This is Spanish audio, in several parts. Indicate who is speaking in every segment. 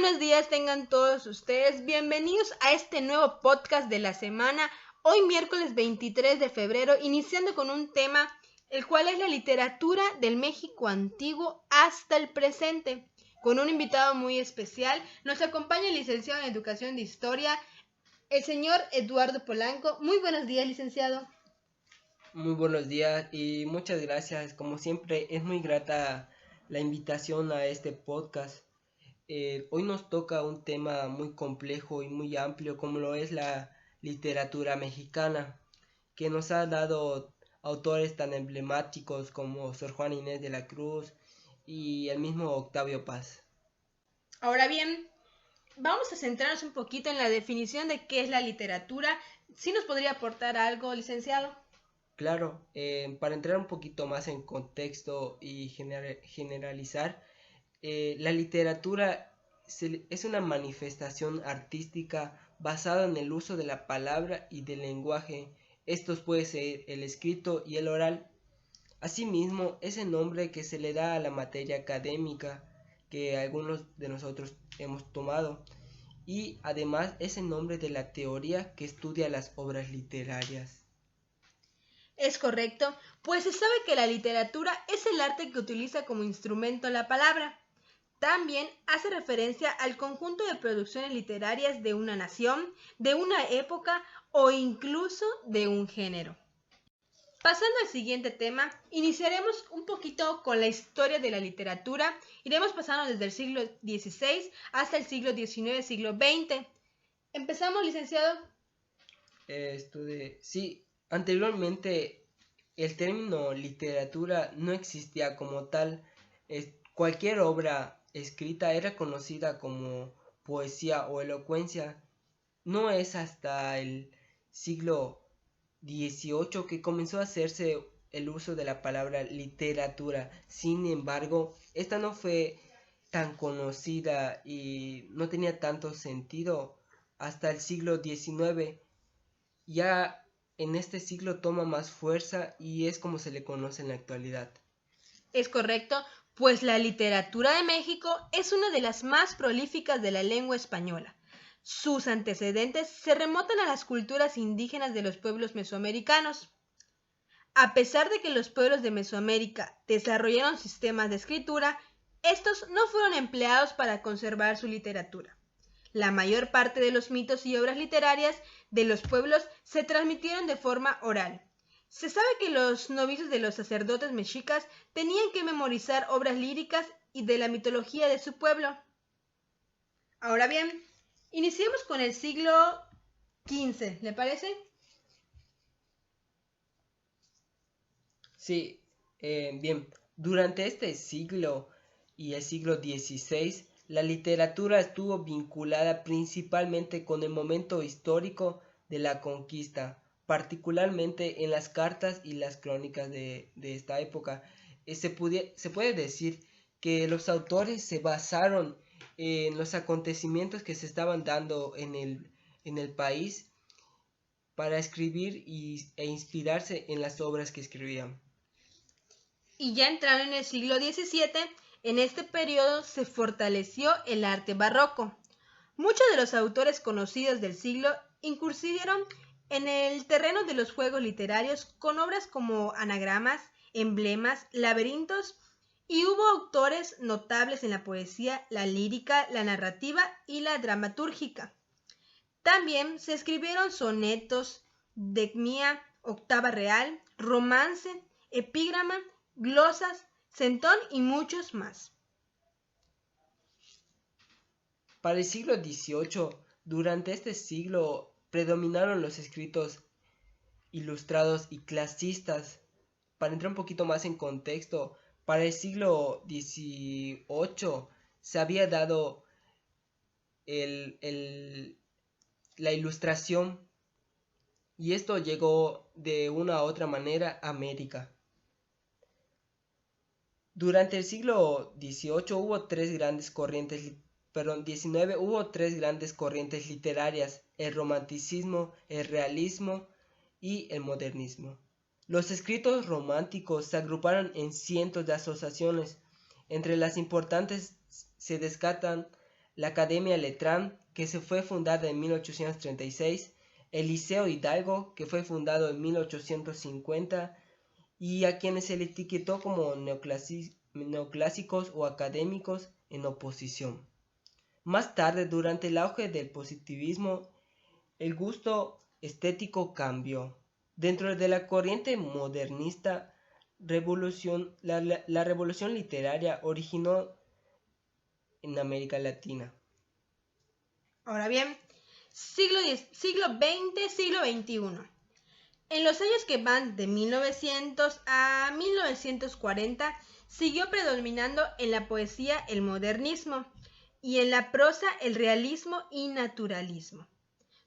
Speaker 1: buenos días tengan todos ustedes. Bienvenidos a este nuevo podcast de la semana. Hoy miércoles 23 de febrero, iniciando con un tema, el cual es la literatura del México antiguo hasta el presente. Con un invitado muy especial, nos acompaña el licenciado en Educación de Historia, el señor Eduardo Polanco. Muy buenos días, licenciado.
Speaker 2: Muy buenos días y muchas gracias. Como siempre, es muy grata la invitación a este podcast. Hoy nos toca un tema muy complejo y muy amplio como lo es la literatura mexicana, que nos ha dado autores tan emblemáticos como Sor Juana Inés de la Cruz y el mismo Octavio Paz.
Speaker 1: Ahora bien, vamos a centrarnos un poquito en la definición de qué es la literatura. ¿Sí nos podría aportar algo, licenciado?
Speaker 2: Claro, para entrar un poquito más en contexto y generalizar, la literatura es una manifestación artística basada en el uso de la palabra y del lenguaje. Estos puede ser el escrito y el oral. Asimismo, es el nombre que se le da a la materia académica que algunos de nosotros hemos tomado. Y además es el nombre de la teoría que estudia las obras literarias.
Speaker 1: Es correcto, pues se sabe que la literatura es el arte que utiliza como instrumento la palabra. También hace referencia al conjunto de producciones literarias de una nación, de una época o incluso de un género. Pasando al siguiente tema, iniciaremos un poquito con la historia de la literatura. Iremos pasando desde el siglo XVI hasta el siglo XIX, siglo XX. ¿Empezamos, licenciado?
Speaker 2: Sí, anteriormente el término literatura no existía como tal. Cualquier obra escrita era conocida como poesía o elocuencia. No es hasta el siglo XVIII que comenzó a hacerse el uso de la palabra literatura. Sin embargo, esta no fue tan conocida y no tenía tanto sentido hasta el siglo XIX. Ya en este siglo toma más fuerza y es como se le conoce en la actualidad.
Speaker 1: Es correcto, pues la literatura de México es una de las más prolíficas de la lengua española. Sus antecedentes se remontan a las culturas indígenas de los pueblos mesoamericanos. A pesar de que los pueblos de Mesoamérica desarrollaron sistemas de escritura, estos no fueron empleados para conservar su literatura. La mayor parte de los mitos y obras literarias de los pueblos se transmitieron de forma oral. Se sabe que los novicios de los sacerdotes mexicas tenían que memorizar obras líricas y de la mitología de su pueblo. Ahora bien, iniciemos con el siglo XV, ¿le parece?
Speaker 2: Sí, bien, durante este siglo y el siglo XVI, la literatura estuvo vinculada principalmente con el momento histórico de la conquista, particularmente en las cartas y las crónicas de esta época. Se puede decir que los autores se basaron en los acontecimientos que se estaban dando en el país para escribir e inspirarse en las obras que escribían.
Speaker 1: Y ya entrando en el siglo XVII, en este periodo se fortaleció el arte barroco. Muchos de los autores conocidos del siglo incursieron en el terreno de los juegos literarios con obras como anagramas, emblemas, laberintos, y hubo autores notables en la poesía, la lírica, la narrativa y la dramatúrgica. También se escribieron sonetos, decmia, octava real, romance, epígrama, glosas, centón y muchos más.
Speaker 2: Para el siglo XVIII, durante este siglo predominaron los escritos ilustrados y clasistas. Para entrar un poquito más en contexto, para el siglo XVIII se había dado el, el- la ilustración y esto llegó de una u otra manera a América. Durante el siglo XIX hubo tres grandes corrientes, perdón, XIX hubo tres grandes corrientes literarias: el romanticismo, el realismo y el modernismo. Los escritos románticos se agruparon en cientos de asociaciones. Entre las importantes se descartan la Academia Letrán, que se fue fundada en 1836, el Liceo Hidalgo, que fue fundado en 1850, y a quienes se le etiquetó como neoclásicos o académicos en oposición. Más tarde, durante el auge del positivismo, el gusto estético cambió. Dentro de la corriente modernista, la revolución literaria originó en América Latina.
Speaker 1: Ahora bien, siglo XX, siglo XXI. En los años que van de 1900 a 1940, siguió predominando en la poesía el modernismo y en la prosa el realismo y naturalismo.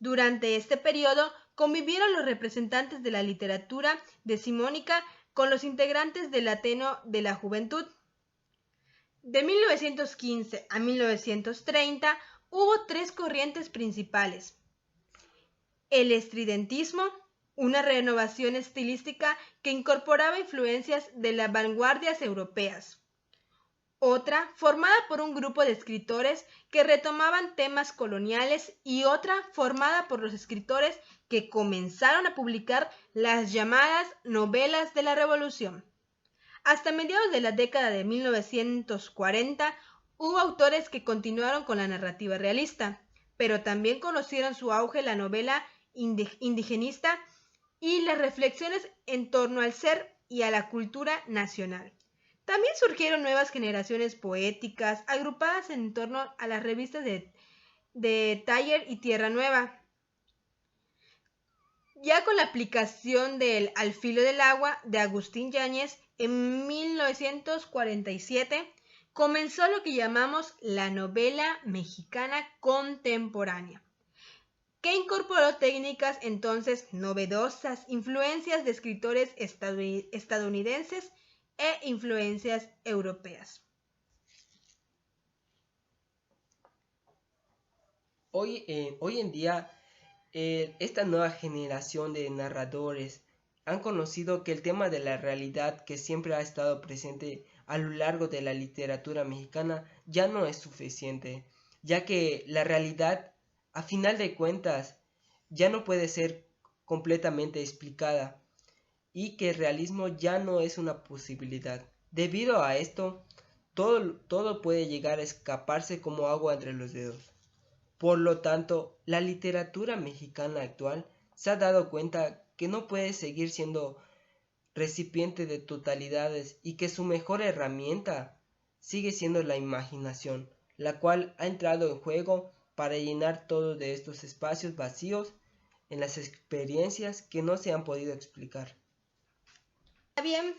Speaker 1: Durante este periodo convivieron los representantes de la literatura decimónica con los integrantes del Ateneo de la Juventud. De 1915 a 1930 hubo tres corrientes principales: el estridentismo, una renovación estilística que incorporaba influencias de las vanguardias europeas; otra formada por un grupo de escritores que retomaban temas coloniales; y otra formada por los escritores que comenzaron a publicar las llamadas novelas de la Revolución. Hasta mediados de la década de 1940 hubo autores que continuaron con la narrativa realista, pero también conocieron su auge la novela indigenista y las reflexiones en torno al ser y a la cultura nacional. También surgieron nuevas generaciones poéticas agrupadas en torno a las revistas de Taller y Tierra Nueva. Ya con la aplicación del Al filo del agua de Agustín Yáñez en 1947, comenzó lo que llamamos la novela mexicana contemporánea, que incorporó técnicas entonces novedosas, influencias de escritores estadounidenses e influencias europeas.
Speaker 2: Hoy en día, esta nueva generación de narradores han conocido que el tema de la realidad, que siempre ha estado presente a lo largo de la literatura mexicana, ya no es suficiente, ya que la realidad, a final de cuentas, ya no puede ser completamente explicada y que el realismo ya no es una posibilidad. Debido a esto, todo puede llegar a escaparse como agua entre los dedos. Por lo tanto, la literatura mexicana actual se ha dado cuenta que no puede seguir siendo recipiente de totalidades y que su mejor herramienta sigue siendo la imaginación, la cual ha entrado en juego para llenar todos de estos espacios vacíos en las experiencias que no se han podido explicar.
Speaker 1: Bien,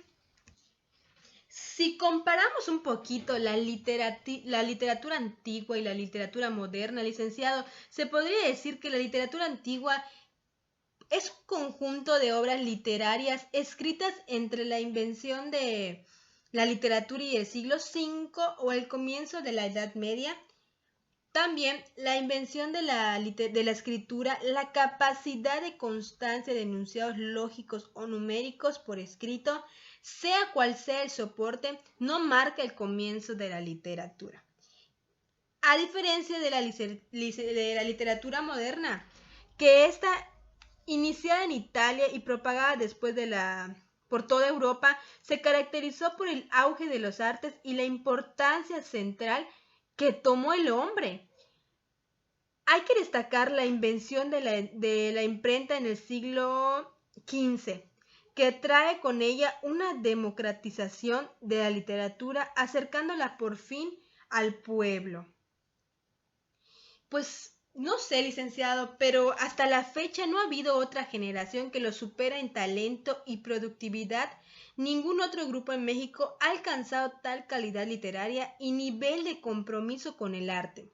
Speaker 1: si comparamos un poquito la literatura antigua y la literatura moderna, licenciado, se podría decir que la literatura antigua es un conjunto de obras literarias escritas entre la invención de la literatura y el siglo V o el comienzo de la Edad Media. También la invención de la escritura, la capacidad de constancia de enunciados lógicos o numéricos por escrito, sea cual sea el soporte, no marca el comienzo de la literatura. A diferencia de la literatura moderna, que está iniciada en Italia y propagada después por toda Europa, se caracterizó por el auge de los artes y la importancia central que tomó el hombre. Hay que destacar la invención de la imprenta en el siglo XV, que trae con ella una democratización de la literatura, acercándola por fin al pueblo. Pues no sé, licenciado, pero hasta la fecha no ha habido otra generación que lo supera en talento y productividad. Ningún otro grupo en México ha alcanzado tal calidad literaria y nivel de compromiso con el arte.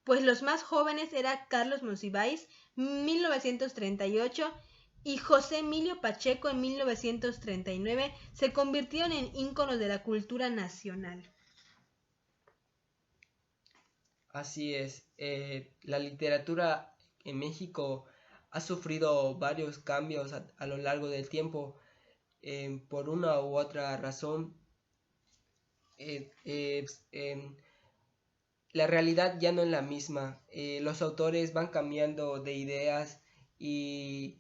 Speaker 1: Pues los más jóvenes eran Carlos Monsiváis, 1938, y José Emilio Pacheco en 1939, se convirtieron en íconos de la cultura nacional.
Speaker 2: Así es, la literatura en México ha sufrido varios cambios a lo largo del tiempo. Por una u otra razón, la realidad ya no es la misma. Los autores van cambiando de ideas y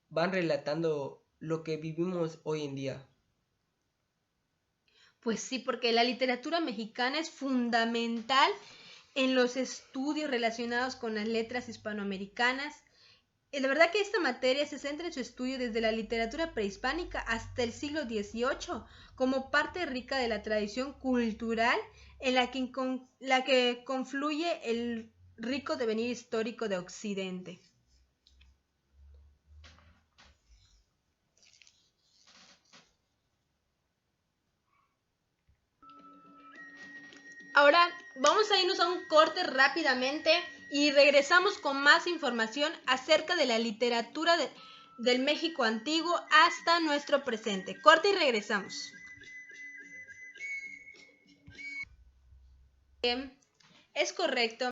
Speaker 2: van relatando lo que vivimos hoy en día.
Speaker 1: Pues sí, porque la literatura mexicana es fundamental en los estudios relacionados con las letras hispanoamericanas. La verdad que esta materia se centra en su estudio desde la literatura prehispánica hasta el siglo XVIII, como parte rica de la tradición cultural en la que confluye el rico devenir histórico de Occidente. Ahora vamos a irnos a un corte rápidamente y regresamos con más información acerca de la literatura del México antiguo hasta nuestro presente. Corte y regresamos. Bien, es correcto.